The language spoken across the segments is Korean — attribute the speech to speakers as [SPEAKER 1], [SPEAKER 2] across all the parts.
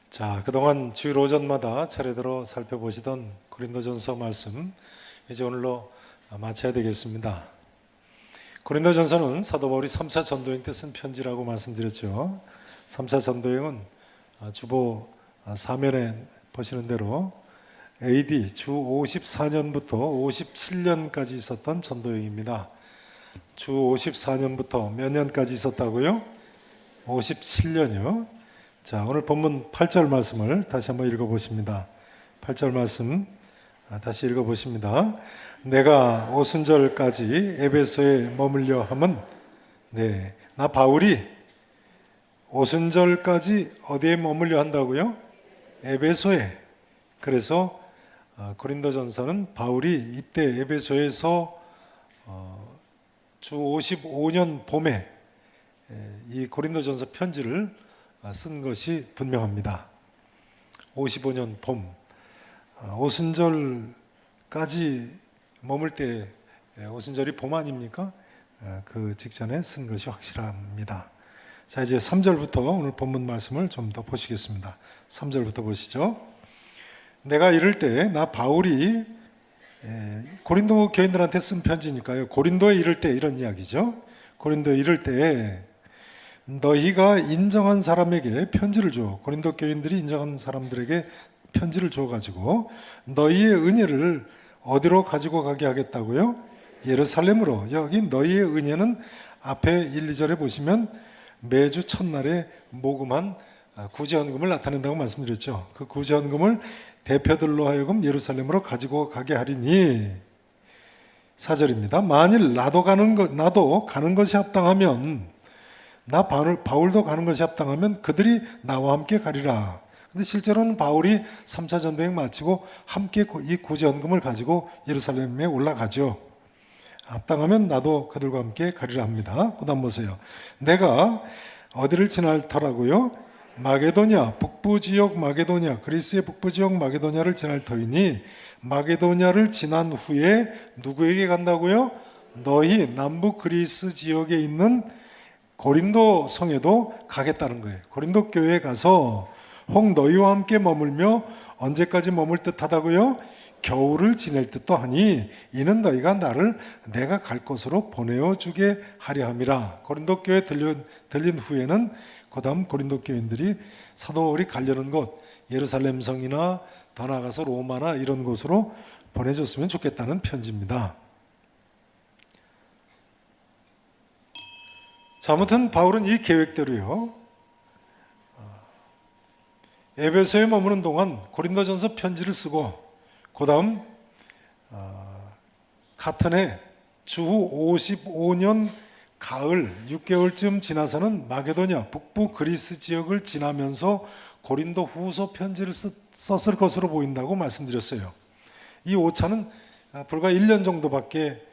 [SPEAKER 1] 자, 그동안 주일 오전마다 차례대로 살펴보시던 고린도전서 말씀 이제 오늘로 마쳐야 되겠습니다. 고린도전서는 사도 바울이 3차 전도행 때 쓴 편지라고 말씀드렸죠. 3차 전도행은 주보 사면에 보시는 대로 AD 주 54년부터 57년까지 있었던 전도행입니다. 주 54년부터 몇 년까지 있었다고요? 57년이요. 자, 오늘 본문 8절 말씀을 다시 한번 읽어보십니다. 8절 말씀 다시 읽어보십니다. 내가 오순절까지 에베소에 머물려 함은 나 바울이 오순절까지 어디에 머물려 한다고요? 에베소에. 그래서 고린도전서는 바울이 이때 에베소에서 주 55년 봄에 이 고린도전서 편지를 쓴 것이 분명합니다. 55년 봄, 오순절까지 머물 때 오순절이 봄 아닙니까? 그 직전에 쓴 것이 확실합니다. 자, 이제 3절부터 오늘 본문 말씀을 좀 더 보시겠습니다. 3절부터 보시죠. 내가 이럴 때 나 바울이 고린도 교인들한테 쓴 편지니까요. 고린도에 이를 때 이런 이야기죠. 고린도에 이를 때 너희가 인정한 사람에게 편지를 줘. 고린도 교인들이 인정한 사람들에게 편지를 줘가지고 너희의 은혜를 어디로 가지고 가게 하겠다고요? 예루살렘으로. 여기 너희의 은혜는 앞에 1, 2절에 보시면 매주 첫날에 모금한 구제헌금을 나타낸다고 말씀드렸죠. 그 구제헌금을 대표들로 하여금 예루살렘으로 가지고 가게 하리니 4절입니다. 만일 나도 가는 것이 합당하면 나 바울도 가는 것이 합당하면 그들이 나와 함께 가리라. 근데 실제로는 바울이 3차 전도행 마치고 함께 이 구제헌금을 가지고 예루살렘에 올라가죠. 합당하면 나도 그들과 함께 가리라 합니다. 그 다음 보세요. 내가 어디를 지날 터라고요? 마게도냐, 북부지역 마게도냐, 그리스의 북부지역 마게도냐를 지날 터이니 마게도냐를 지난 후에 누구에게 간다고요? 너희 남부 그리스 지역에 있는 고린도 성에도 가겠다는 거예요. 고린도 교회에 가서 혹 너희와 함께 머물며 언제까지 머물 듯 하다고요? 겨울을 지낼 듯도 하니 이는 너희가 나를 내가 갈 곳으로 보내어 주게 하려 함이라. 고린도 교회에 들린 후에는 그 다음 고린도 교인들이 사도 바울이 가려는 곳 예루살렘 성이나 더 나아가서 로마나 이런 곳으로 보내줬으면 좋겠다는 편지입니다. 자, 아무튼 바울은 이 계획대로요. 에베소에 머무는 동안 고린도전서 편지를 쓰고 그 다음 같은 해 주 55년 가을 6개월쯤 지나서는 마게도냐 북부 그리스 지역을 지나면서 고린도 후서 편지를 썼을 것으로 보인다고 말씀드렸어요. 이 오차는 불과 1년 정도밖에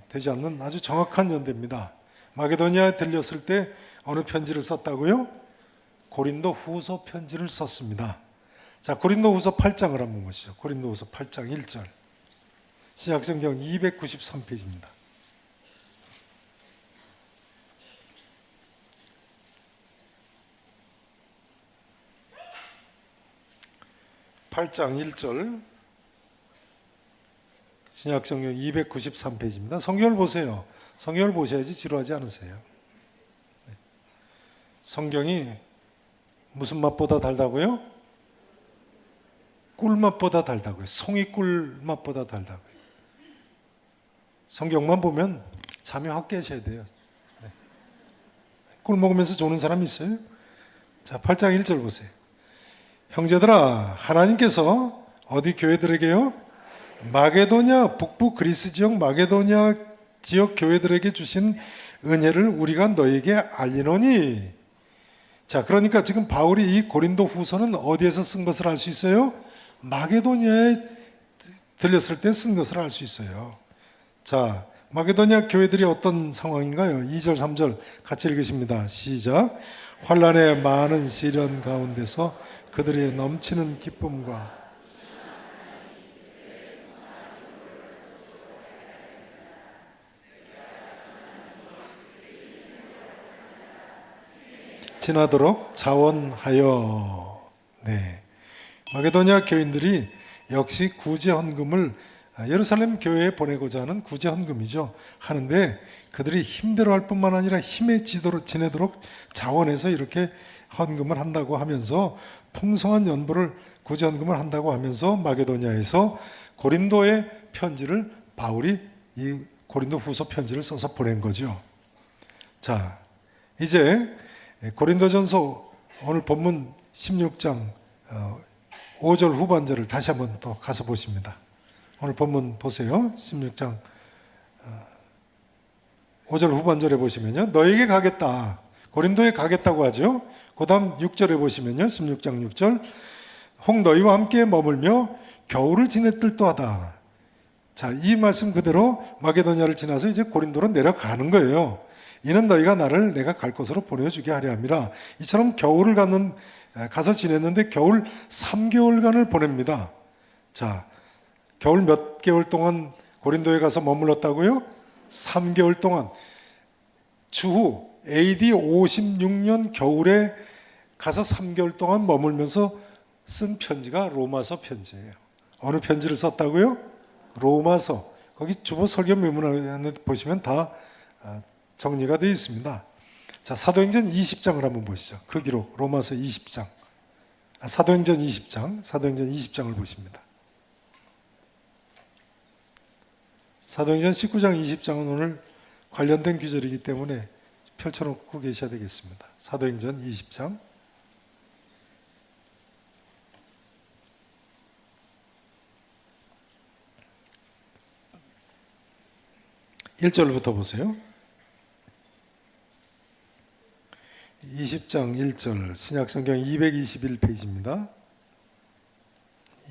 [SPEAKER 1] 되지 않는 아주 정확한 연대입니다. 마게도니아에 들렸을 때 어느 편지를 썼다고요? 고린도 후서 편지를 썼습니다. 자, 고린도 후서 8장을 한번 보시죠. 고린도 후서 8장 1절. 신약성경 293페이지입니다. (8장 1절) 신약성경 293페이지입니다. 성경을 보세요. 성경을 보셔야지 지루하지 않으세요. 성경이 무슨 맛보다 달다고요? 꿀맛보다 달다고요. 송이꿀 맛보다 달다고요. 성경만 보면 잠이 확 깨셔야 돼요. 꿀 먹으면서 조는 사람 있어요? 자, 8장 1절 보세요. 형제들아, 하나님께서 어디 교회들에게요? 마게도냐 북부 그리스 지역 마게도냐 지역 교회들에게 주신 은혜를 우리가 너에게 알리노니. 자, 그러니까 지금 바울이 이 고린도 후서는 어디에서 쓴 것을 알 수 있어요? 마게도냐에 들렸을 때 쓴 것을 알 수 있어요. 자, 마게도냐 교회들이 어떤 상황인가요? 2절 3절 같이 읽으십니다. 시작. 환난의 많은 시련 가운데서 그들의 넘치는 기쁨과 지나도록 자원하여. 네. 마게도냐 교인들이 역시 구제 헌금을 예루살렘 교회에 보내고자 하는 구제 헌금이죠. 하는데 그들이 힘들어할 뿐만 아니라 힘에 지내도록 자원해서 이렇게 헌금을 한다고 하면서 풍성한 연보를 구제 헌금을 한다고 하면서 마게도냐에서 고린도의 편지를 바울이 이 고린도 후서 편지를 써서 보낸 거죠. 자, 이제 고린도전서 오늘 본문 16장 5절 후반절을 다시 한번 또 가서 보십니다. 오늘 본문 보세요. 16장 5절 후반절에 보시면요, 너에게 가겠다, 고린도에 가겠다고 하죠. 그 다음 6절에 보시면요, 16장 6절, 혹 너희와 함께 머물며 겨울을 지낼 듯도 하다. 자, 이 말씀 그대로 마게도냐를 지나서 이제 고린도로 내려가는 거예요. 이는 너희가 나를 내가 갈 곳으로 보내주게 하려 함이라. 이처럼 겨울을 가서 지냈는데 겨울 3개월간을 보냅니다. 자, 겨울 몇 개월 동안 고린도에 가서 머물렀다고요? 3개월 동안. 추후 AD 56년 겨울에 가서 3개월 동안 머물면서 쓴 편지가 로마서 편지예요. 어느 편지를 썼다고요? 로마서. 거기 주보 설교 메모란에 보시면 다 정리가 되어 있습니다. 자, 사도행전 20장을 한번 보시죠. 그 기록, 로마서 20장. 사도행전 20장을 보십니다. 사도행전 19장 20장은 오늘 관련된 구절이기 때문에 펼쳐놓고 계셔야 되겠습니다. 사도행전 20장 1절부터 보세요. 20장 1절 신약성경 221페이지입니다.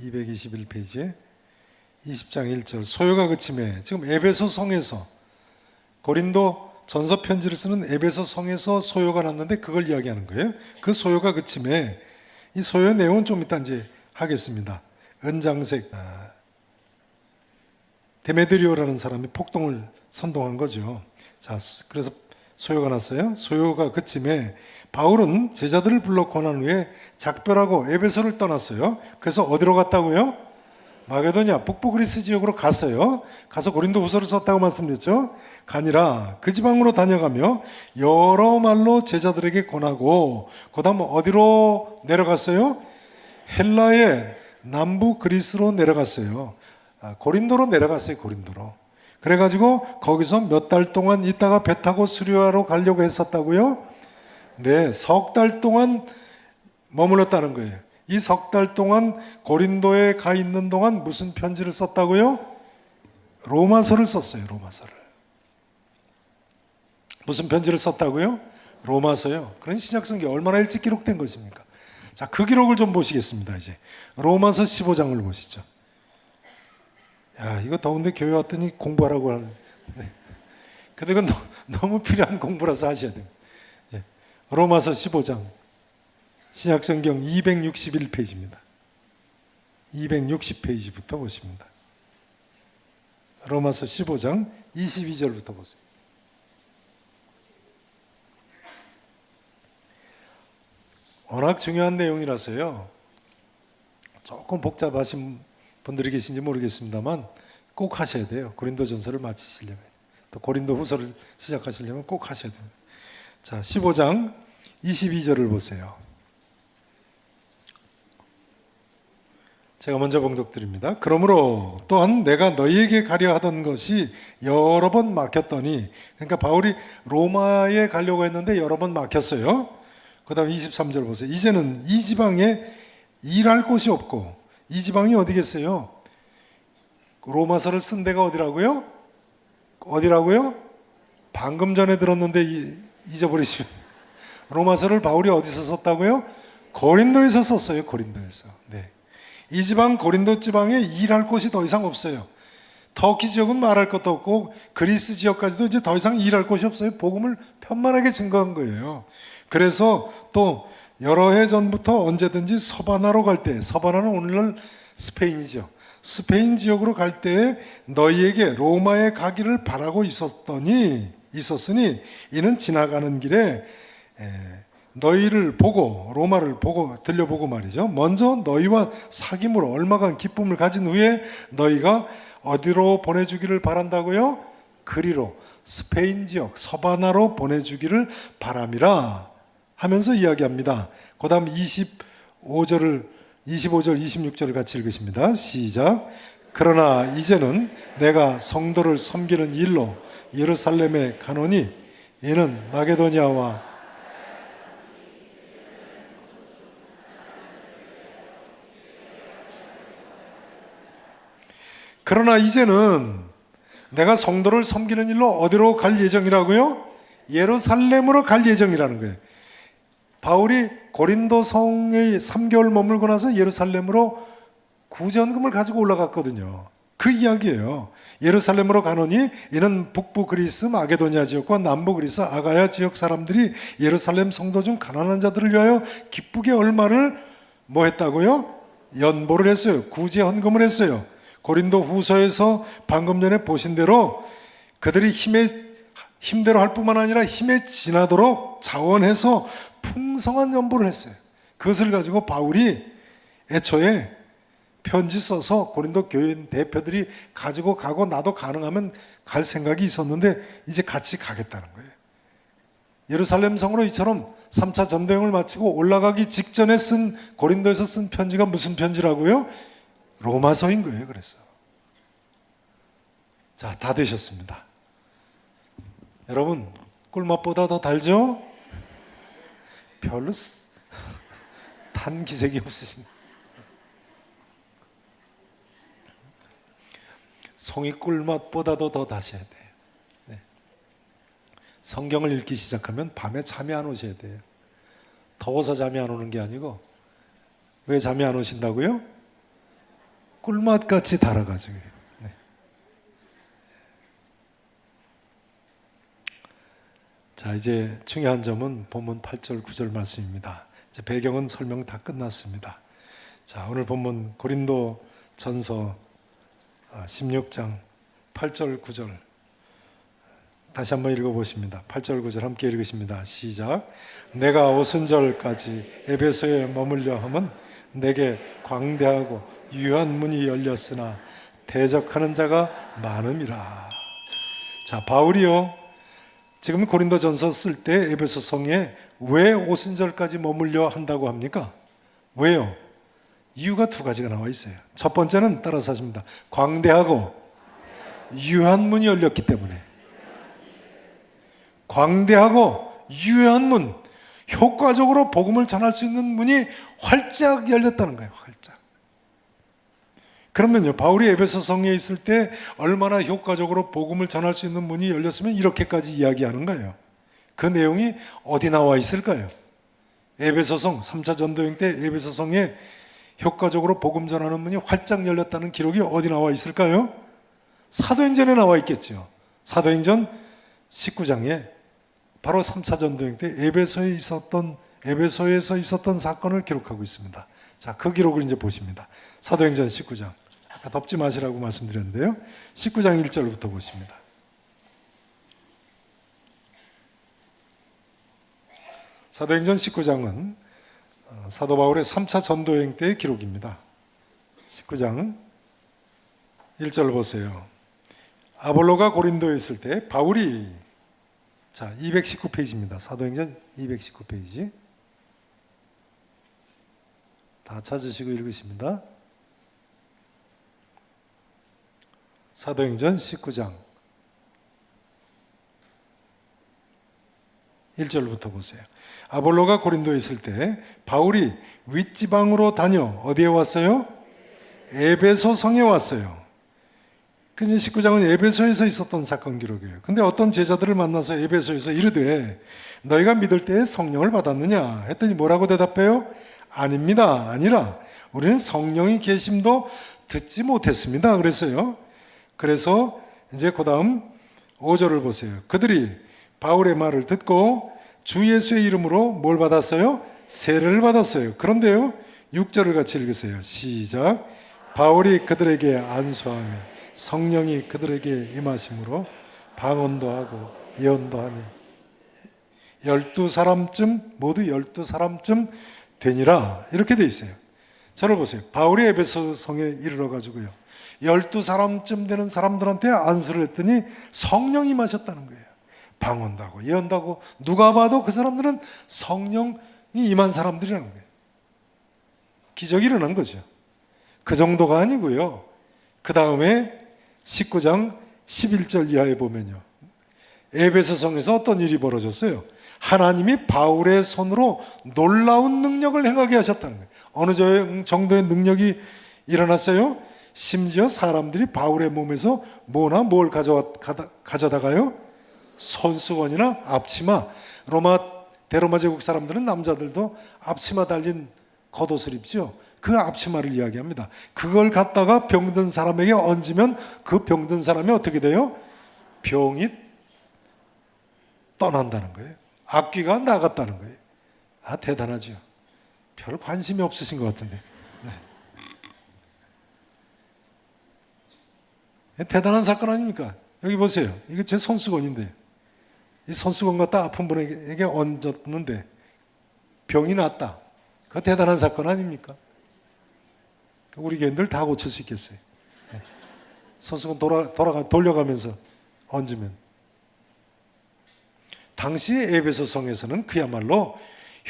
[SPEAKER 1] 221페이지에 20장 1절 소요가 그침에, 지금 에베소 성에서, 고린도 전서 편지를 쓰는 에베소 성에서 소요가 났는데 그걸 이야기하는 거예요. 그 소요가 그침에, 이 소요 내용은 좀 이따 이제 하겠습니다. 은장색 데메드리오라는 사람이 폭동을 선동한 거죠. 자, 그래서 소요가 났어요. 소요가 그침에 바울은 제자들을 불러 권한 후에 작별하고 에베소를 떠났어요. 그래서 어디로 갔다고요? 마게도냐 북부 그리스 지역으로 갔어요. 가서 고린도 후서를 썼다고 말씀드렸죠. 가니라 그 지방으로 다녀가며 여러 말로 제자들에게 권하고, 그 다음 어디로 내려갔어요? 헬라의 남부 그리스로 내려갔어요. 고린도로 내려갔어요. 고린도로. 그래가지고 거기서 몇 달 동안 있다가 배 타고 수리아로 가려고 했었다고요? 네, 석 달 동안 머물렀다는 거예요. 이 석 달 동안 고린도에 가 있는 동안 무슨 편지를 썼다고요? 로마서를 썼어요. 로마서를. 무슨 편지를 썼다고요? 로마서요. 그런 신약성경이 얼마나 일찍 기록된 것입니까? 자, 그 기록을 좀 보시겠습니다. 이제 로마서 15장을 보시죠. 야, 이거 더운데 교회 왔더니 공부하라고 하는. 네. 근데 이건 너무 필요한 공부라서 하셔야 돼요. 네. 로마서 15장 신약성경 261페이지입니다. 260페이지부터 보십니다. 로마서 15장 22절부터 보세요. 워낙 중요한 내용이라서요, 조금 복잡하신 분들이 계신지 모르겠습니다만 꼭 하셔야 돼요. 고린도전서를 마치시려면, 또 고린도 후서를 시작하시려면 꼭 하셔야 됩니다. 자, 15장 22절을 보세요. 제가 먼저 봉독드립니다. 그러므로 또한 내가 너희에게 가려 하던 것이 여러 번 막혔더니, 그러니까 바울이 로마에 가려고 했는데 여러 번 막혔어요. 그 다음 23절 보세요. 이제는 이 지방에 일할 곳이 없고, 이 지방이 어디겠어요? 로마서를 쓴 데가 어디라고요? 어디라고요? 방금 전에 들었는데 잊어버리시면. 로마서를 바울이 어디서 썼다고요? 고린도에서 썼어요. 고린도에서. 네. 이 지방 고린도 지방에 일할 곳이 더 이상 없어요. 터키 지역은 말할 것도 없고 그리스 지역까지도 이제 더 이상 일할 곳이 없어요. 복음을 편만하게 증거한 거예요. 그래서 또 여러 해 전부터 언제든지 서바나로 갈 때, 서바나는 오늘날 스페인이죠. 스페인 지역으로 갈 때 너희에게 로마에 가기를 바라고 있었으니 이는 지나가는 길에 너희를 보고, 로마를 보고 들려보고 말이죠. 먼저 너희와 사귐으로 얼마간 기쁨을 가진 후에 너희가 어디로 보내주기를 바란다고요? 그리로, 스페인 지역 서바나로 보내주기를 바람이라 하면서 이야기합니다. 그 다음 25절, 26절을 같이 읽으십니다. 시작. 그러나 이제는 내가 성도를 섬기는 일로 예루살렘에 가노니 이는 마게도냐와 그러나 이제는 내가 성도를 섬기는 일로 어디로 갈 예정이라고요? 예루살렘으로 갈 예정이라는 거예요. 바울이 고린도 성에 3개월 머물고 나서 예루살렘으로 구전금을 가지고 올라갔거든요. 그 이야기예요. 예루살렘으로 가노니 이는 북부 그리스 마게도냐 지역과 남부 그리스 아가야 지역 사람들이 예루살렘 성도 중 가난한 자들을 위하여 기쁘게 얼마를 뭐 했다고요? 연보를 했어요. 구제 헌금을 했어요. 고린도 후서에서 방금 전에 보신 대로 그들이 힘대로 할 뿐만 아니라 힘에 지나도록 자원해서 풍성한 연보를 했어요. 그것을 가지고 바울이 애초에 편지 써서 고린도 교인 대표들이 가지고 가고 나도 가능하면 갈 생각이 있었는데 이제 같이 가겠다는 거예요. 예루살렘 성으로 이처럼 3차 전도여행을 마치고 올라가기 직전에 쓴 고린도에서 쓴 편지가 무슨 편지라고요? 로마서인 거예요. 그래서 자, 다 되셨습니다. 여러분 꿀맛보다 더 달죠? 별로 탄 기색이 없으신 송이 꿀맛보다도 더 다셔야 돼요. 네. 성경을 읽기 시작하면 밤에 잠이 안 오셔야 돼요. 더워서 잠이 안 오는 게 아니고 왜 잠이 안 오신다고요? 꿀맛같이 달아가지고. 네. 자, 이제 중요한 점은 본문 8절 9절 말씀입니다. 이제 배경은 설명 다 끝났습니다. 자, 오늘 본문 고린도 전서 16장 8절 9절 다시 한번 읽어보십니다. 8절 9절 함께 읽으십니다. 시작. 내가 오순절까지 에베소에 머물려 함은 내게 광대하고 유한 문이 열렸으나 대적하는 자가 많음이라. 자, 바울이요 지금 고린도전서 쓸 때 에베소 성에 왜 오순절까지 머물려 한다고 합니까? 왜요? 이유가 두 가지가 나와 있어요. 첫 번째는 따라서 하십니다. 광대하고 유한 문이 열렸기 때문에. 광대하고 유한 문, 효과적으로 복음을 전할 수 있는 문이 활짝 열렸다는 거예요. 활짝. 그러면요, 바울이 에베소 성에 있을 때 얼마나 효과적으로 복음을 전할 수 있는 문이 열렸으면 이렇게까지 이야기하는 거예요. 그 내용이 어디 나와 있을까요? 에베소 성 3차 전도여행 때 에베소 성에 효과적으로 복음 전하는 문이 활짝 열렸다는 기록이 어디 나와 있을까요? 사도행전에 나와 있겠죠. 사도행전 19장에 바로 3차 전도여행 때 에베소에서 있었던 사건을 기록하고 있습니다. 자, 그 기록을 이제 보십니다. 사도행전 19장. 아까 덮지 마시라고 말씀드렸는데요. 19장 1절부터 보십니다. 사도행전 19장은 사도 바울의 3차 전도여행 때의 기록입니다. 19장 1절 보세요. 아볼로가 고린도에 있을 때 바울이, 자, 219페이지입니다. 사도행전 219페이지. 다 찾으시고 읽으십니다. 사도행전 19장 1절부터 보세요. 아볼로가 고린도에 있을 때 바울이 윗지방으로 다녀 어디에 왔어요? 에베소 성에 왔어요. 그래서 19장은 에베소에서 있었던 사건 기록이에요. 근데 어떤 제자들을 만나서 에베소에서 이르되 너희가 믿을 때에 성령을 받았느냐 했더니 뭐라고 대답해요? 아닙니다. 아니라 우리는 성령이 계심도 듣지 못했습니다. 그랬어요. 그래서 이제 그 다음 5절을 보세요. 그들이 바울의 말을 듣고 주 예수의 이름으로 뭘 받았어요? 세례를 받았어요. 그런데요 6절을 같이 읽으세요. 시작. 바울이 그들에게 안수하며 성령이 그들에게 임하심으로 방언도 하고 예언도 하니. 12사람쯤 모두 12사람쯤 되니라 이렇게 돼 있어요. 저를 보세요. 바울이 에베소 성에 이르러 가지고요 12사람쯤 되는 사람들한테 안수를 했더니 성령이 임하셨다는 거예요. 방언도 하고 예언도 하고 누가 봐도 그 사람들은 성령이 임한 사람들이라는 거예요. 기적이 일어난 거죠. 그 정도가 아니고요. 그 다음에 19장 11절 이하에 보면요 에베소 성에서 어떤 일이 벌어졌어요? 하나님이 바울의 손으로 놀라운 능력을 행하게 하셨다는 거예요. 어느 정도의 능력이 일어났어요? 심지어 사람들이 바울의 몸에서 뭐나 뭘 가져다가요? 손수건이나 앞치마. 대로마 제국 사람들은 남자들도 앞치마 달린 겉옷을 입죠. 그 앞치마를 이야기합니다. 그걸 갖다가 병든 사람에게 얹으면 그 병든 사람이 어떻게 돼요? 병이 떠난다는 거예요. 악귀가 나갔다는 거예요. 아, 대단하죠. 별 관심이 없으신 것 같은데. 네. 대단한 사건 아닙니까? 여기 보세요. 이게 제 손수건인데 이 손수건 갖다 아픈 분에게 얹었는데 병이 났다. 그거 대단한 사건 아닙니까? 우리 교인들 다 고칠 수 있겠어요. 손수건 돌려가면서 얹으면. 당시 에베소 성에서는 그야말로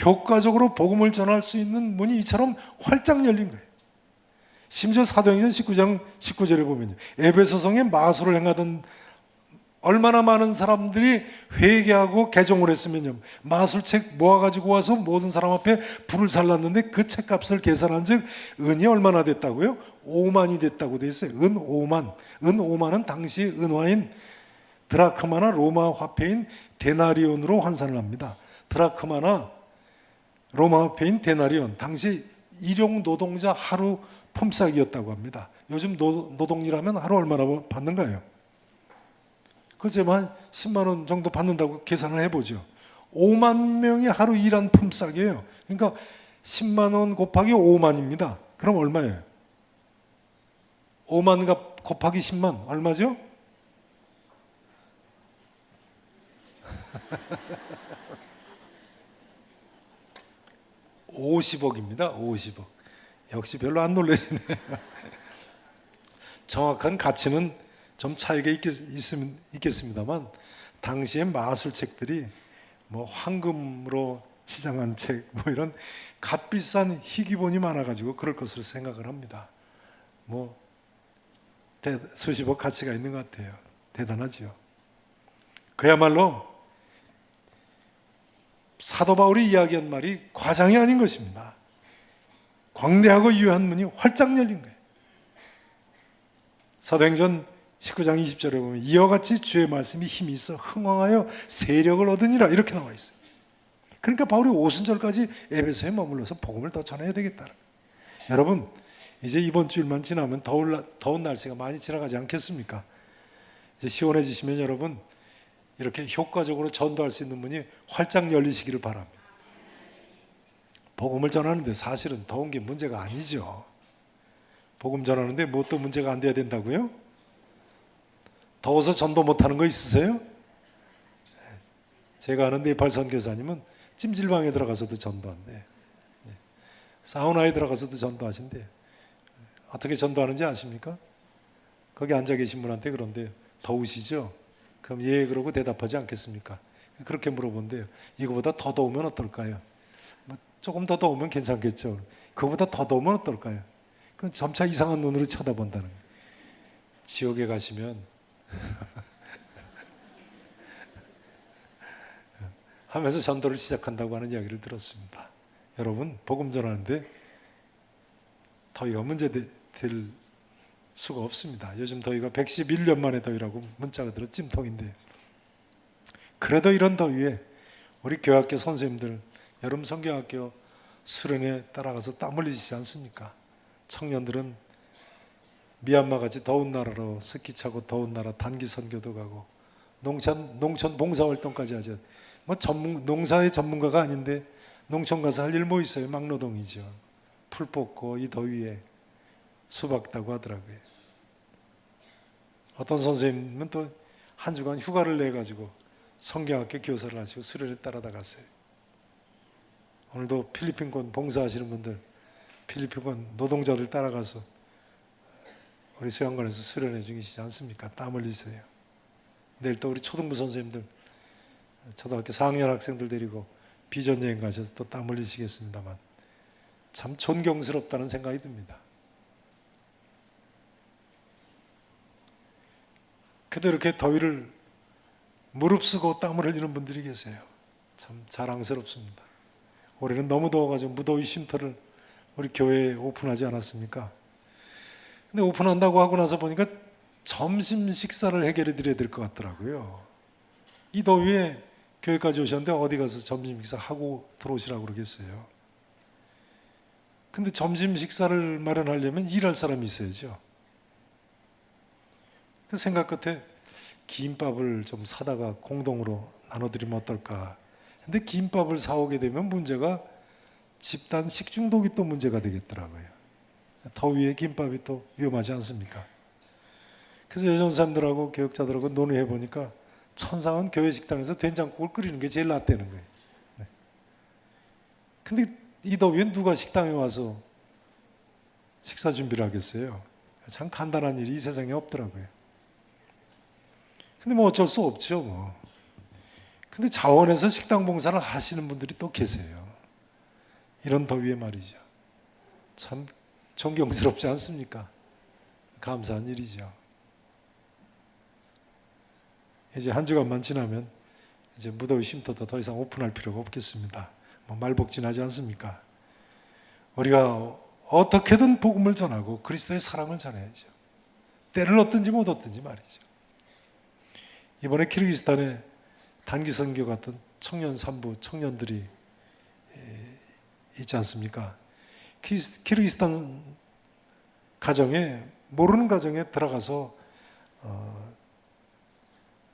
[SPEAKER 1] 효과적으로 복음을 전할 수 있는 문이 이처럼 활짝 열린 거예요. 심지어 사도행전 19장 19절에 보면요 에베소 성에 마술을 행하던 얼마나 많은 사람들이 회개하고 개종을 했으면요 마술책 모아가지고 와서 모든 사람 앞에 불을 살랐는데 그 책값을 계산한 즉 은이 얼마나 됐다고요? 5만이 됐다고 돼 있어요. 은 5만. 은 5만은 당시 은화인 드라크마나 로마 화폐인 데나리온으로 환산을 합니다. 드라크마나 로마 화폐인 데나리온, 당시 일용 노동자 하루 품삯이었다고 합니다. 요즘 노동일하면 하루 얼마나 받는가요? 글쎄 한 10만 원 정도 받는다고 계산을 해보죠. 5만 명이 하루 일한 품삯이에요. 그러니까 10만 원 곱하기 5만입니다. 그럼 얼마예요? 5만 곱하기 10만 얼마죠? (50억입니다) 50억. 역시 별로 안 놀라시네. 정확한 가치는 좀 차이가 있겠습니다만 당시에 마술책들이 뭐 황금으로 치장한 책, 뭐 이런 값비싼 희귀본이 많아가지고 그럴 것으로 생각을 합니다. 뭐 수십억 가치가 있는 것 같아요. 대단하죠. 그야말로 사도 바울이 이야기한 말이 과장이 아닌 것입니다. 광대하고 유효한 문이 활짝 열린 거예요. 사도행전 19장 20절에 보면 이와 같이 주의 말씀이 힘이 있어 흥왕하여 세력을 얻으니라 이렇게 나와 있어요. 그러니까 바울이 오순절까지 에베소에 머물러서 복음을 더 전해야 되겠다. 여러분 이제 이번 주일만 지나면 더운 날씨가 많이 지나가지 않겠습니까? 이제 시원해지시면 여러분 이렇게 효과적으로 전도할 수 있는 문이 활짝 열리시기를 바랍니다. 복음을 전하는데 사실은 더운 게 문제가 아니죠. 복음 전하는데 뭐 또 문제가 안 돼야 된다고요? 더워서 전도 못하는 거 있으세요? 제가 아는 네팔 선교사님은 찜질방에 들어가서도 전도한대. 사우나에 들어가서도 전도하신대. 어떻게 전도하는지 아십니까? 거기 앉아 계신 분한테 그런데 더우시죠? 그럼 예 그러고 대답하지 않겠습니까? 그렇게 물어본대요. 이거보다 더 더우면 어떨까요? 뭐 조금 더 더우면 괜찮겠죠. 그거보다 더 더우면 어떨까요? 그럼 점차 이상한 눈으로 쳐다본다는 거예요. 지옥에 가시면 하면서 전도를 시작한다고 하는 이야기를 들었습니다. 여러분 복음 전하는데 더위가 문제될 수가 없습니다. 요즘 더위가 111년 만에 더위라고 문자가 들어 찜통인데 그래도 이런 더위에 우리 교학교 선생님들 여름 성경학교 수련회 따라가서 땀 흘리시지 않습니까? 청년들은 미얀마같이 더운 나라로 스키 차고 더운 나라 단기 선교도 가고 농촌 봉사활동까지 하죠. 뭐 농사의 전문가가 아닌데 농촌 가서 할 일 뭐 있어요? 막노동이죠. 풀 뽑고 이 더위에 수박 따고 하더라고요. 어떤 선생님은 또 한 주간 휴가를 내 가지고 성경학교 교사를 하시고 수련회 따라다 갔어요. 오늘도 필리핀권 봉사하시는 분들, 필리핀권 노동자들 따라가서 우리 수양관에서 수련회 중이시지 않습니까? 땀 흘리세요. 내일 또 우리 초등부 선생님들, 초등학교 4학년 학생들 데리고 비전여행 가셔서 또 땀 흘리시겠습니다만 참 존경스럽다는 생각이 듭니다. 그래도 이렇게 더위를 무릅쓰고 땀을 흘리는 분들이 계세요. 참 자랑스럽습니다. 올해는 너무 더워가지고 무더위 쉼터를 우리 교회에 오픈하지 않았습니까? 근데 오픈한다고 하고 나서 보니까 점심 식사를 해결해 드려야 될 것 같더라고요. 이 더위에 교회까지 오셨는데 어디 가서 점심 식사 하고 들어오시라고 그러겠어요. 근데 점심 식사를 마련하려면 일할 사람이 있어야죠. 그 생각 끝에 김밥을 좀 사다가 공동으로 나눠드리면 어떨까. 근데 김밥을 사오게 되면 문제가 집단 식중독이 또 문제가 되겠더라고요. 더위에 김밥이 또 위험하지 않습니까? 그래서 예전 사람들하고 교육자들하고 논의해 보니까 천상은 교회 식당에서 된장국을 끓이는 게 제일 낫다는 거예요. 네. 근데 이 더위에 누가 식당에 와서 식사 준비를 하겠어요? 참 간단한 일이 이 세상에 없더라고요. 근데 뭐 어쩔 수 없죠, 뭐. 근데 자원에서 식당 봉사를 하시는 분들이 또 계세요. 이런 더위에 말이죠. 참 존경스럽지 않습니까? 감사한 일이죠. 이제 한 주간만 지나면 이제 무더위 쉼터도 더 이상 오픈할 필요가 없겠습니다. 뭐 말복진하지 않습니까? 우리가 어떻게든 복음을 전하고 그리스도의 사랑을 전해야죠. 때를 얻든지 못 얻든지 말이죠. 이번에 키르기스탄에 단기 선교 같은 청년 산부 청년들이 있지 않습니까? 키르기스탄 가정에 모르는 가정에 들어가서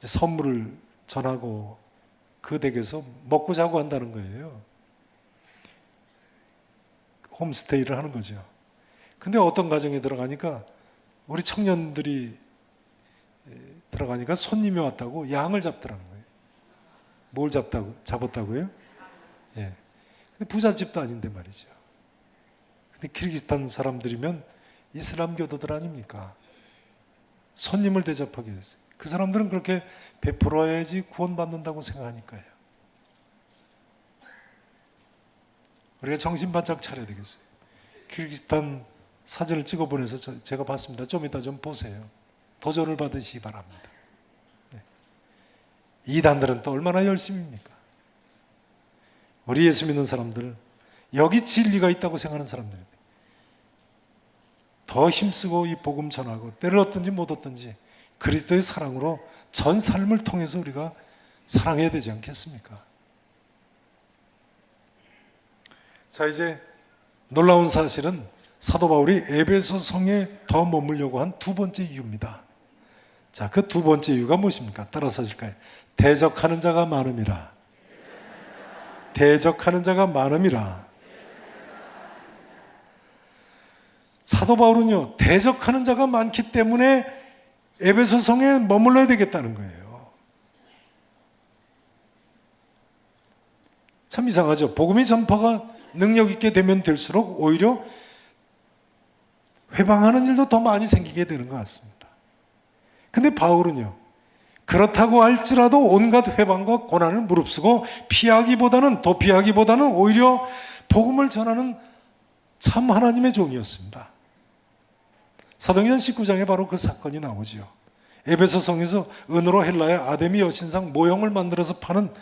[SPEAKER 1] 선물을 전하고 그 댁에서 먹고 자고 한다는 거예요. 홈스테이를 하는 거죠. 근데 어떤 가정에 들어가니까 우리 청년들이 들어가니까 손님이 왔다고 양을 잡더라는 거예요. 뭘 잡았다고요? 예. 근데 부잣집도 아닌데 말이죠. 근데 키르기스탄 사람들이면 이슬람교도들 아닙니까? 손님을 대접하기 위해서. 그 사람들은 그렇게 베풀어야지 구원받는다고 생각하니까요. 우리가 정신 바짝 차려야 되겠어요. 키르기스탄 사진을 찍어 보내서 제가 봤습니다. 좀 이따 좀 보세요. 도전을 받으시기 바랍니다. 네. 이단들은 또 얼마나 열심입니까? 우리 예수 믿는 사람들, 여기 진리가 있다고 생각하는 사람들, 더 힘쓰고 이 복음 전하고 때를 얻든지 못 얻든지 그리스도의 사랑으로 전 삶을 통해서 우리가 사랑해야 되지 않겠습니까? 자, 이제 놀라운 사실은 사도 바울이 에베소 성에 더 머물려고 한 두 번째 이유입니다. 자, 그 두 번째 이유가 무엇입니까? 따라서 하실까요? 대적하는 자가 많음이라. 대적하는 자가 많음이라. 사도 바울은요, 대적하는 자가 많기 때문에 에베소 성에 머물러야 되겠다는 거예요. 참 이상하죠. 복음의 전파가 능력 있게 되면 될수록 오히려 회방하는 일도 더 많이 생기게 되는 것 같습니다. 근데 바울은요, 그렇다고 할지라도 온갖 회방과 고난을 무릅쓰고 도피하기보다는 오히려 복음을 전하는 참 하나님의 종이었습니다. 사도행전 19장에 바로 그 사건이 나오죠. 에베소 성에서 은으로 헬라의 아데미 여신상 모형을 만들어서 파는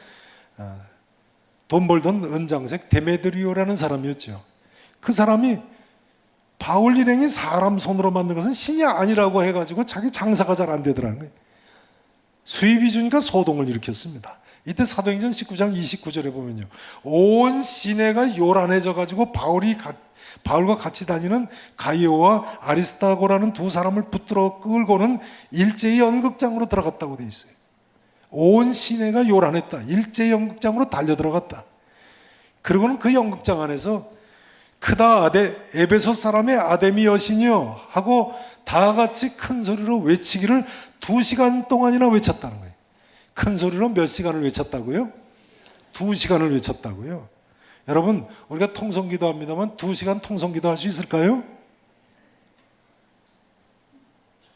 [SPEAKER 1] 돈 벌던 은장색 데메드리오라는 사람이었죠. 그 사람이 바울 일행이 사람 손으로 만든 것은 신이 아니라고 해가지고 자기 장사가 잘 안 되더라는 거예요. 수입이 주니까 소동을 일으켰습니다. 이때 사도행전 19장 29절에 보면요, 온 시내가 요란해져 가지고 바울과 같이 다니는 가이오와 아리스타고라는 두 사람을 붙들어 끌고는 일제히 연극장으로 들어갔다고 돼 있어요. 온 시내가 요란했다. 일제히 연극장으로 달려 들어갔다. 그리고는 그 연극장 안에서 크다 에베소 사람의 아데미 여신이여 하고 다 같이 큰 소리로 외치기를 2시간 동안이나 외쳤다는 거예요. 큰 소리로 몇 시간을 외쳤다고요? 2시간을 외쳤다고요? 여러분, 우리가 통성기도 합니다만 2시간 통성기도 할 수 있을까요?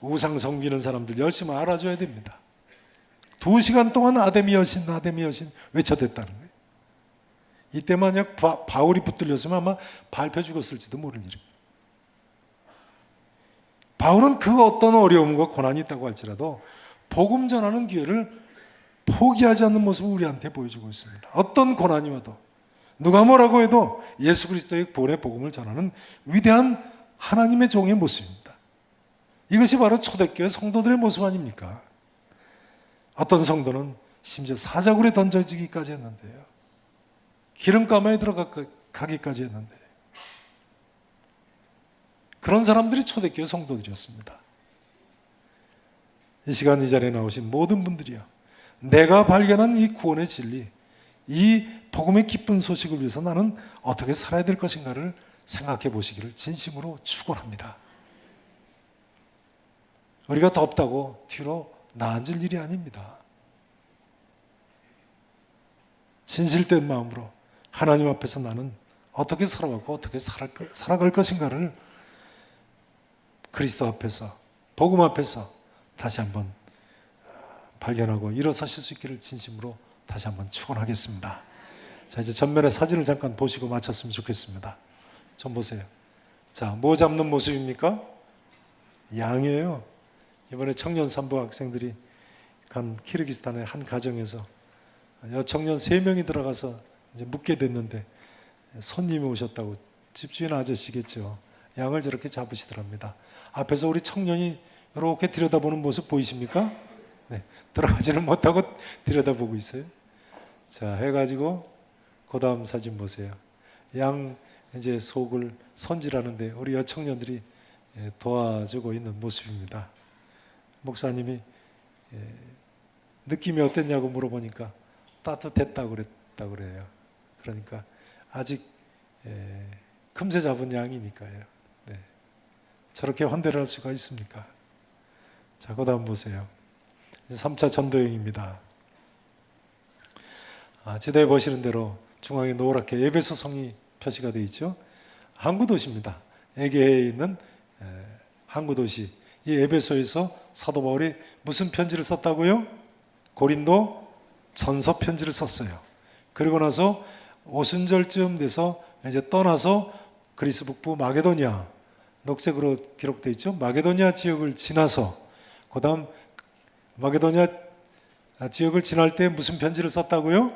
[SPEAKER 1] 우상 섬기는 사람들 열심히 알아줘야 됩니다. 2시간 동안 아데미 여신 외쳐댔다는 거예요. 이때 만약 바울이 붙들렸으면 아마 밟혀 죽었을지도 모를 일입니다. 바울은 그 어떤 어려움과 고난이 있다고 할지라도 복음 전하는 기회를 포기하지 않는 모습을 우리한테 보여주고 있습니다. 어떤 고난이 와도 누가 뭐라고 해도 예수 그리스도의 본의 복음을 전하는 위대한 하나님의 종의 모습입니다. 이것이 바로 초대교회 성도들의 모습 아닙니까? 어떤 성도는 심지어 사자굴에 던져지기까지 했는데요. 기름가마에 들어가기까지 했는데 그런 사람들이 초대교회 성도들이었습니다. 이 시간 이 자리에 나오신 모든 분들이요, 내가 발견한 이 구원의 진리, 이 복음의 기쁜 소식을 위해서 나는 어떻게 살아야 될 것인가를 생각해 보시기를 진심으로 축원합니다. 우리가 덥다고 뒤로 나앉을 일이 아닙니다. 진실된 마음으로 하나님 앞에서 나는 어떻게 살아왔고 어떻게 살아갈 것인가를 그리스도 앞에서, 복음 앞에서 다시 한번 발견하고 일어서실 수 있기를 진심으로 다시 한번 축원하겠습니다. 자, 이제 전면에 사진을 잠깐 보시고 마쳤으면 좋겠습니다. 좀 보세요. 자, 뭐 잡는 모습입니까? 양이에요. 이번에 청년 산부 학생들이 간 키르기스탄의 한 가정에서 여청년 3명이 들어가서 이제 묵게 됐는데 손님이 오셨다고, 집주인 아저씨겠죠. 양을 저렇게 잡으시더랍니다. 앞에서 우리 청년이 이렇게 들여다보는 모습 보이십니까? 네, 들어가지는 못하고 들여다보고 있어요. 자, 해가지고 그 다음 사진 보세요. 양 이제 속을 손질하는데 우리 여청년들이 도와주고 있는 모습입니다. 목사님이 느낌이 어땠냐고 물어보니까 따뜻했다고 그래요. 그러니까 아직 금세 잡은 양이니까요. 네. 저렇게 환대를 할 수가 있습니까? 자, 그 다음 보세요. 3차 전도여행입니다. 지도에 보시는 대로 중앙에 노랗게 에베소 성이 표시가 되어 있죠. 항구 도시입니다. 에게에 있는 항구 도시. 이 에베소에서 사도 바울이 무슨 편지를 썼다고요? 고린도 전서 편지를 썼어요. 그리고 나서 오순절쯤 돼서 이제 떠나서 그리스 북부 마게도니아, 녹색으로 기록되어 있죠. 마게도니아 지역을 지나서 그 다음 마게도니아 지역을 지날 때 무슨 편지를 썼다고요?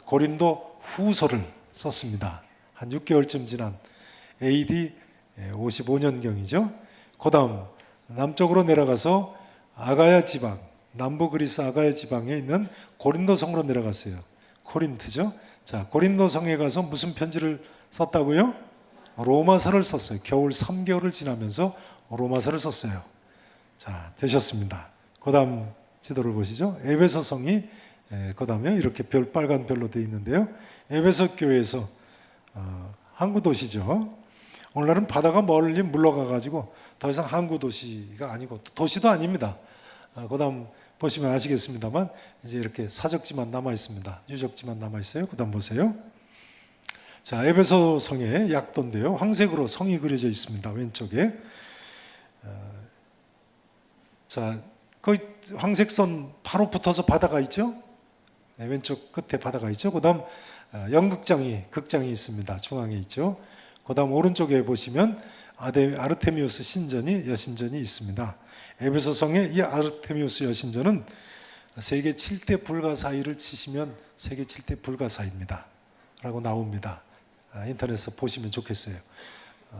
[SPEAKER 1] 고린도 후서를 썼습니다. 한 6개월쯤 지난 AD 55년경이죠. 그 다음 남쪽으로 내려가서 아가야 지방, 남부 그리스 아가야 지방에 있는 고린도 성으로 내려갔어요. 코린트죠. 자, 고린도 성에 가서 무슨 편지를 썼다고요? 로마서를 썼어요. 겨울 3개월을 지나면서 로마서를 썼어요. 자, 되셨습니다. 그 다음 지도를 보시죠. 에베소 성이 그 다음에 이렇게 빨간 별로 되어 있는데요. 에베소 교회에서 항구 도시죠. 오늘날은 바다가 멀리 물러가가지고 더 이상 항구 도시가 아니고 도시도 아닙니다. 그 다음 보시면 아시겠습니다만 이제 이렇게 사적지만 남아 있습니다. 유적지만 남아 있어요. 그 다음 보세요. 자, 에베소 성의 약도인데요. 황색으로 성이 그려져 있습니다. 왼쪽에. 자, 그 황색 선 바로 붙어서 바다가 있죠. 네, 왼쪽 끝에 바다가 있죠. 그 다음 극장이 있습니다. 중앙에 있죠. 그 다음 오른쪽에 보시면 아르테미우스 여신전이 있습니다. 에베소 성의 이 아르테미우스 여신전은 세계 7대 불가사의를 치시면 세계 7대 불가사의입니다 라고 나옵니다. 인터넷에서 보시면 좋겠어요.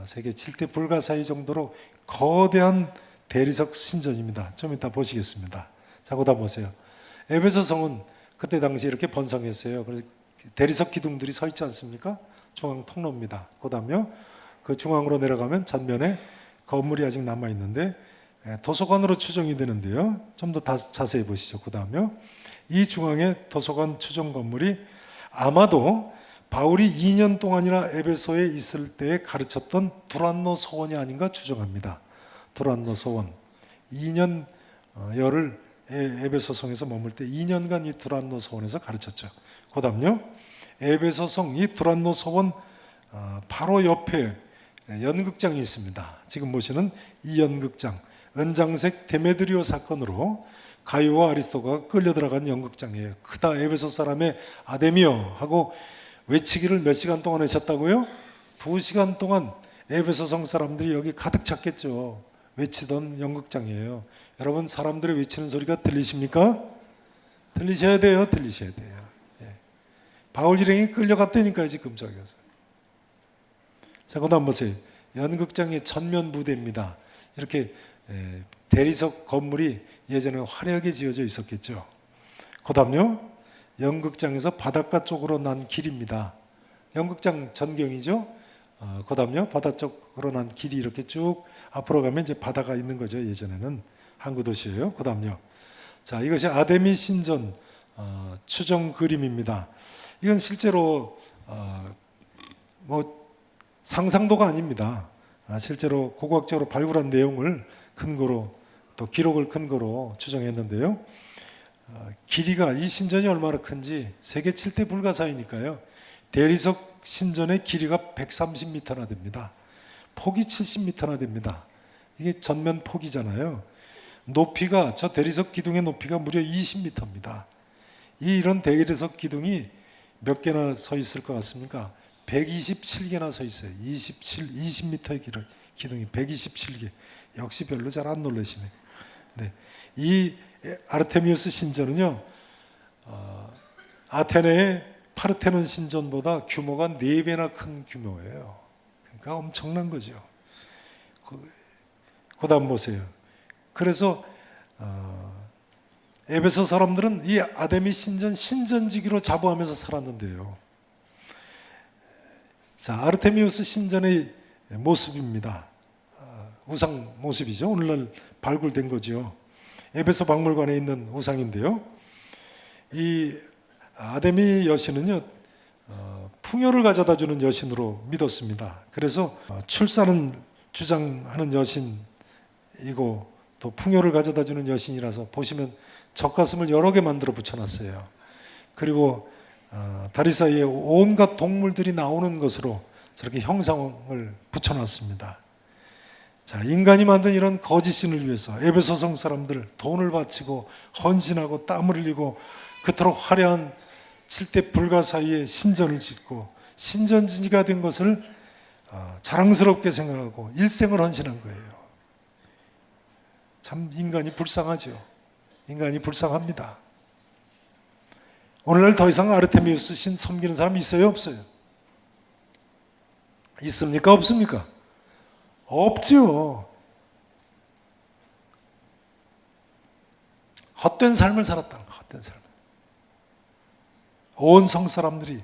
[SPEAKER 1] 세계 7대 불가사의 정도로 거대한 대리석 신전입니다. 좀 이따 보시겠습니다. 자, 그다 보세요. 에베소 성은 그때 당시 이렇게 번성했어요. 그래서 대리석 기둥들이 서 있지 않습니까? 중앙 통로입니다. 그 다음에 그 중앙으로 내려가면 전면에 건물이 아직 남아 있는데 도서관으로 추정이 되는데요. 좀 더 자세히 보시죠. 그 다음에 이 중앙에 도서관 추정 건물이 아마도 바울이 2년 동안이나 에베소에 있을 때 가르쳤던 두란노 서원이 아닌가 추정합니다. 두란노 서원 2년 열을 에베소성에서 머물 때 2년간 이 두란노 소원에서 가르쳤죠. 그 다음요, 에베소성 이 두란노 소원 바로 옆에 연극장이 있습니다. 지금 보시는 이 연극장, 은장색 데메드리오 사건으로 가이오와 아리스토가 끌려 들어간 연극장이에요. 크다 에베소 사람의 아데미여 하고 외치기를 몇 시간 동안 하셨다고요? 2시간 동안 에베소성 사람들이 여기 가득 찼겠죠. 외치던 연극장이에요. 여러분, 사람들의 외치는 소리가 들리십니까? 들리셔야 돼요. 들리셔야 돼요. 예. 바울 일행이 끌려갔다니까요. 지금 저기 가서. 자, 그다음 보세요. 연극장의 전면 무대입니다. 이렇게 대리석 건물이 예전에 화려하게 지어져 있었겠죠. 그다음요, 연극장에서 바닷가 쪽으로 난 길입니다. 연극장 전경이죠. 그다음요, 바다 쪽으로 난 길이 이렇게 쭉 앞으로 가면 이제 바다가 있는 거죠. 예전에는 항구 도시예요. 그다음요, 자, 이것이 아데미 신전 추정 그림입니다. 이건 실제로 뭐 상상도가 아닙니다. 실제로 고고학적으로 발굴한 내용을 근거로 또 기록을 근거로 추정했는데요. 길이가 이 신전이 얼마나 큰지 세계 7대 불가사이니까요. 대리석 신전의 길이가 130m나 됩니다. 폭이 70m나 됩니다. 이게 전면 폭이잖아요. 높이가, 저 대리석 기둥의 높이가 무려 20m입니다. 이런 대리석 기둥이 몇 개나 서 있을 것 같습니까? 127개나 서 있어요. 20m의 기둥이 127개. 역시 별로 잘 안 놀라시네. 네. 이 아르테미우스 신전은요, 아테네의 파르테논 신전보다 규모가 4배나 큰 규모예요. 그러니까 엄청난 거죠. 그 다음 보세요. 그래서 에베소 사람들은 이 아데미 신전 신전지기로 자부하면서 살았는데요. 자, 아르테미우스 신전의 모습입니다. 우상 모습이죠. 오늘날 발굴된 거죠. 에베소 박물관에 있는 우상인데요. 이 아데미 여신은요, 풍요를 가져다 주는 여신으로 믿었습니다. 그래서 출산은 주장하는 여신이고 또 풍요를 가져다 주는 여신이라서 보시면 젖가슴을 여러 개 만들어 붙여놨어요. 그리고 다리 사이에 온갖 동물들이 나오는 것으로 저렇게 형상을 붙여놨습니다. 자, 인간이 만든 이런 거짓신을 위해서 에베소성 사람들 돈을 바치고 헌신하고 땀을 흘리고 그토록 화려한 7대 불가사의의 신전을 짓고 신전지가 된 것을 자랑스럽게 생각하고 일생을 헌신한 거예요. 참 인간이 불쌍하죠. 인간이 불쌍합니다. 오늘날 더 이상 아르테미우스 신 섬기는 사람 있어요? 없어요? 있습니까? 없습니까? 없죠. 헛된 삶을 살았다는 거예요. 헛된 삶을. 온 성 사람들이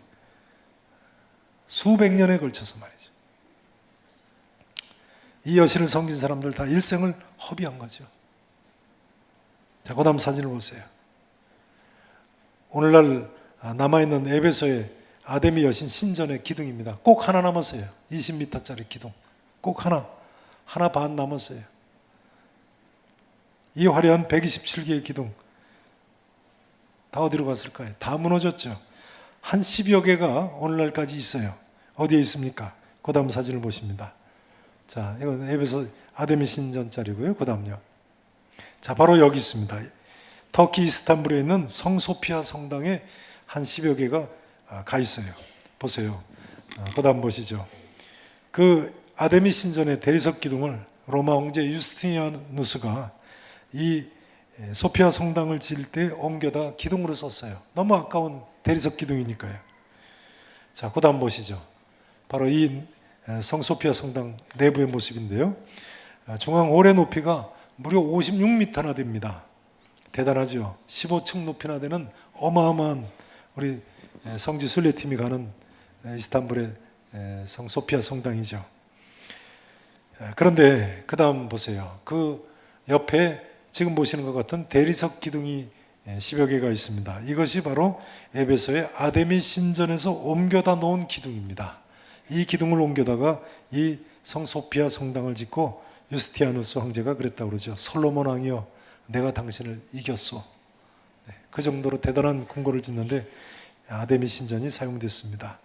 [SPEAKER 1] 수백 년에 걸쳐서 말이죠. 이 여신을 섬긴 사람들 다 일생을 허비한 거죠. 자, 그 다음 사진을 보세요. 오늘날 남아있는 에베소의 아데미 여신 신전의 기둥입니다. 꼭 하나 남았어요. 20m짜리 기둥. 꼭 하나 반 남았어요. 이 화려한 127개의 기둥 다 어디로 갔을까요? 다 무너졌죠. 한 10여 개가 오늘날까지 있어요. 어디에 있습니까? 그 다음 사진을 보십니다. 자, 이건 에베소 아데미 신전짜리고요. 그 다음요. 자, 바로 여기 있습니다. 터키 이스탄불에 있는 성소피아 성당에 한 10여 개가 가 있어요. 보세요. 그 다음 보시죠. 그 아데미 신전의 대리석 기둥을 로마 황제 유스티니아누스가 이 소피아 성당을 지을 때 옮겨다 기둥으로 썼어요. 너무 아까운 대리석 기둥이니까요. 자, 그 다음 보시죠. 바로 이 성소피아 성당 내부의 모습인데요. 중앙 홀의 높이가 무려 56m나 됩니다. 대단하죠. 15층 높이나 되는 어마어마한 우리 성지 순례팀이 가는 이스탄불의 성소피아 성당이죠. 그런데 그 다음 보세요. 그 옆에 지금 보시는 것 같은 대리석 기둥이 10여 개가 있습니다. 이것이 바로 에베소의 아데미 신전에서 옮겨다 놓은 기둥입니다. 이 기둥을 옮겨다가 이 성소피아 성당을 짓고 유스티아누스 황제가 그랬다고 그러죠. 솔로몬 왕이여 내가 당신을 이겼소. 네, 그 정도로 대단한 궁궐을 짓는데 아데미 신전이 사용됐습니다.